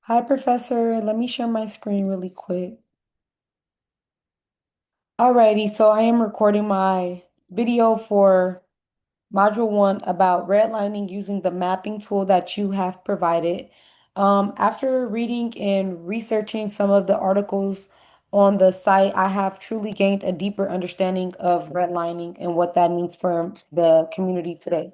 Hi, Professor. Let me share my screen really quick. Alrighty, so I am recording my video for Module 1 about redlining using the mapping tool that you have provided. After reading and researching some of the articles on the site, I have truly gained a deeper understanding of redlining and what that means for the community today.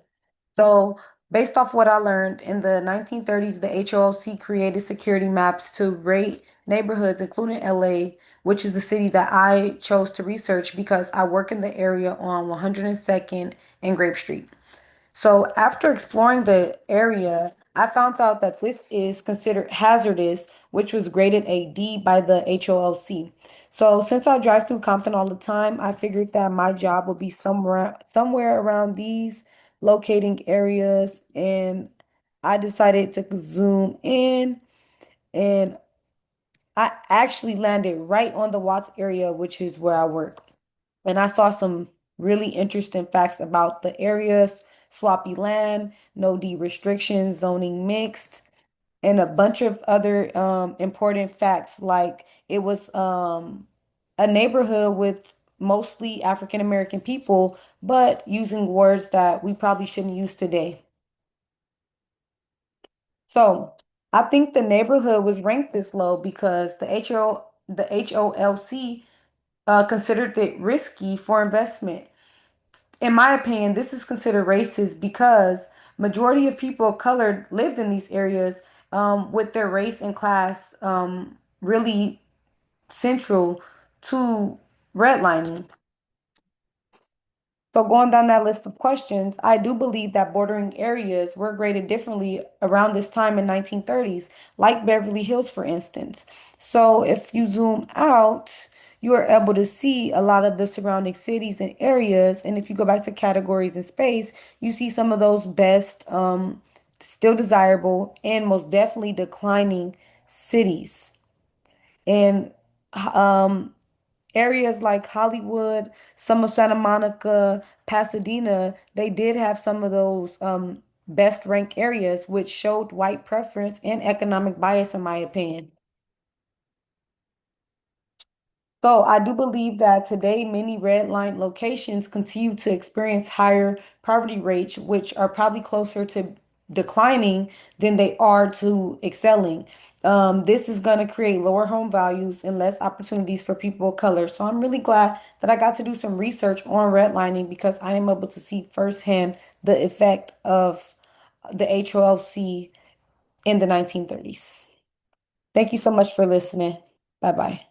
So, based off what I learned in the 1930s, the HOLC created security maps to rate neighborhoods, including LA, which is the city that I chose to research because I work in the area on 102nd and Grape Street. So after exploring the area, I found out that this is considered hazardous, which was graded a D by the HOLC. So since I drive through Compton all the time, I figured that my job would be somewhere around these locating areas, and I decided to zoom in, and I actually landed right on the Watts area, which is where I work. And I saw some really interesting facts about the areas, swampy land, no deed restrictions, zoning mixed, and a bunch of other important facts like it was a neighborhood with mostly African American people, but using words that we probably shouldn't use today. So I think the neighborhood was ranked this low because the HOLC considered it risky for investment. In my opinion, this is considered racist because majority of people of color lived in these areas with their race and class really central to redlining. So going down that list of questions, I do believe that bordering areas were graded differently around this time in 1930s, like Beverly Hills, for instance. So if you zoom out, you are able to see a lot of the surrounding cities and areas. And if you go back to categories in space, you see some of those best, still desirable, and most definitely declining cities. And um, areas like Hollywood, some of Santa Monica, Pasadena, they did have some of those best ranked areas, which showed white preference and economic bias, in my opinion. So I do believe that today many red line locations continue to experience higher poverty rates, which are probably closer to declining than they are to excelling. This is going to create lower home values and less opportunities for people of color. So I'm really glad that I got to do some research on redlining because I am able to see firsthand the effect of the HOLC in the 1930s. Thank you so much for listening. Bye bye.